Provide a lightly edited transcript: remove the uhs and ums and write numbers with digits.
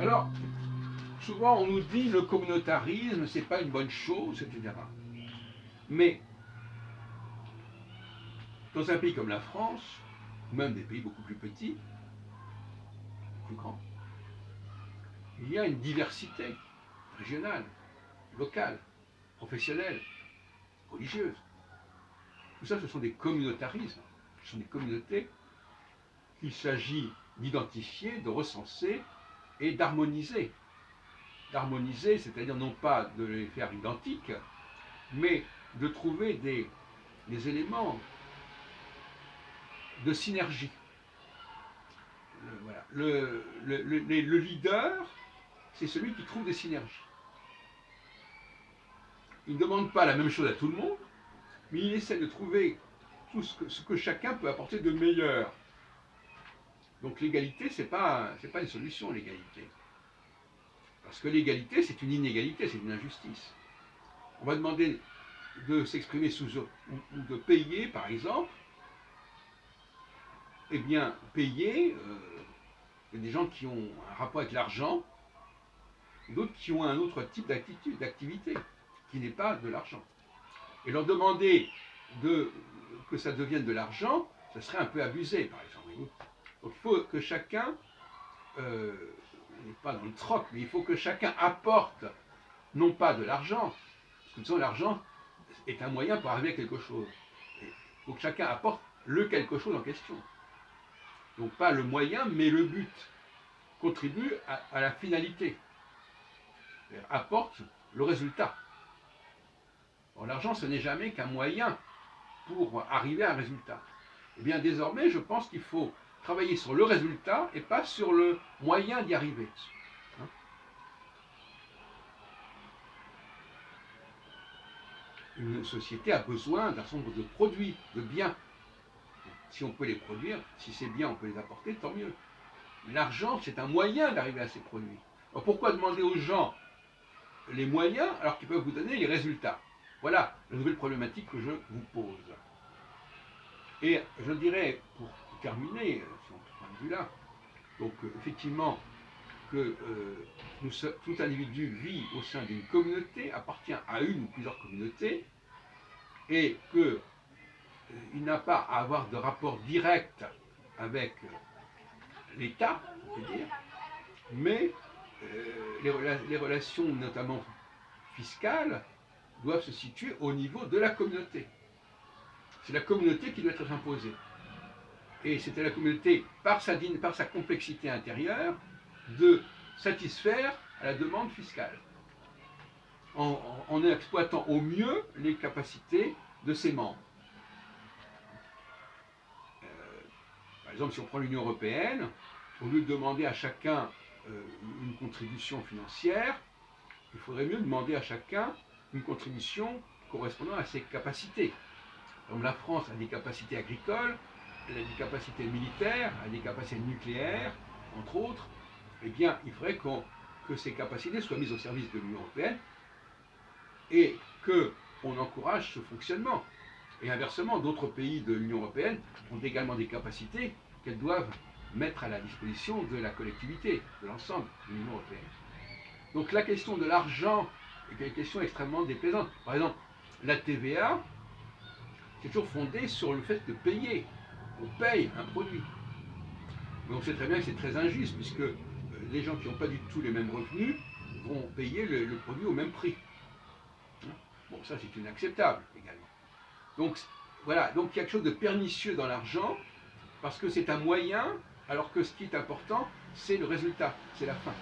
Alors, souvent on nous dit le communautarisme, c'est pas une bonne chose, etc. Mais dans un pays comme la France, ou même des pays beaucoup plus petits, plus grands, il y a une diversité régionale, locale, professionnelle, religieuse. Tout ça, ce sont des communautarismes, ce sont des communautés qu'il s'agit d'identifier, de recenser et d'harmoniser. D'harmoniser, c'est-à-dire non pas de les faire identiques, mais de trouver des éléments de synergie. Voilà. Le leader, c'est celui qui trouve des synergies. Il ne demande pas la même chose à tout le monde, mais il essaie de trouver tout ce que chacun peut apporter de meilleur. Donc l'égalité, c'est pas une solution, l'égalité. Parce que l'égalité, c'est une inégalité, c'est une injustice. On va demander de s'exprimer ou de payer, par exemple. Eh bien, payer, il y a des gens qui ont un rapport avec l'argent, d'autres qui ont un autre type d'activité, qui n'est pas de l'argent. Et leur demander que ça devienne de l'argent, ça serait un peu abusé, par exemple. Donc il faut que chacun, n'est pas dans le troc, mais il faut que chacun apporte, non pas de l'argent, parce que de toute façon l'argent est un moyen pour arriver à quelque chose. Il faut que chacun apporte le quelque chose en question. Donc pas le moyen, mais le but. Contribue à la finalité. Apporte le résultat. Bon, l'argent, ce n'est jamais qu'un moyen pour arriver à un résultat. Eh bien, désormais, je pense qu'il faut travailler sur le résultat et pas sur le moyen d'y arriver. Hein? Une société a besoin d'un certain nombre de produits, de biens. Si on peut les produire, si c'est bien, on peut les apporter, tant mieux. Mais l'argent, c'est un moyen d'arriver à ces produits. Alors pourquoi demander aux gens les moyens alors qu'ils peuvent vous donner les résultats? Voilà la nouvelle problématique que je vous pose. Et je dirais, pour terminer, sur ce point de vue-là, donc effectivement, que tout individu vit au sein d'une communauté, appartient à une ou plusieurs communautés, et qu'il n'a pas à avoir de rapport direct avec l'État, on peut dire, mais les relations, notamment fiscales, doivent se situer au niveau de la communauté. C'est la communauté qui doit être imposée. Et c'est à la communauté, par sa complexité intérieure, de satisfaire à la demande fiscale, en exploitant au mieux les capacités de ses membres. Par exemple, si on prend l'Union européenne, au lieu de demander à chacun une contribution financière, il faudrait mieux demander à chacun une contribution correspondant à ses capacités. Comme la France a des capacités agricoles, elle a des capacités militaires, elle a des capacités nucléaires, entre autres, eh bien, il faudrait que ces capacités soient mises au service de l'Union européenne et qu'on encourage ce fonctionnement. Et inversement, d'autres pays de l'Union européenne ont également des capacités qu'elles doivent mettre à la disposition de la collectivité, de l'ensemble de l'Union européenne. Donc la question de l'argent est une question extrêmement déplaisante. Par exemple, la TVA, c'est toujours fondé sur le fait de payer. On paye un produit. Mais on sait très bien que c'est très injuste, puisque les gens qui n'ont pas du tout les mêmes revenus vont payer le produit au même prix. Bon, ça c'est inacceptable également. Donc voilà, donc il y a quelque chose de pernicieux dans l'argent, parce que c'est un moyen, alors que ce qui est important, c'est le résultat, c'est la fin.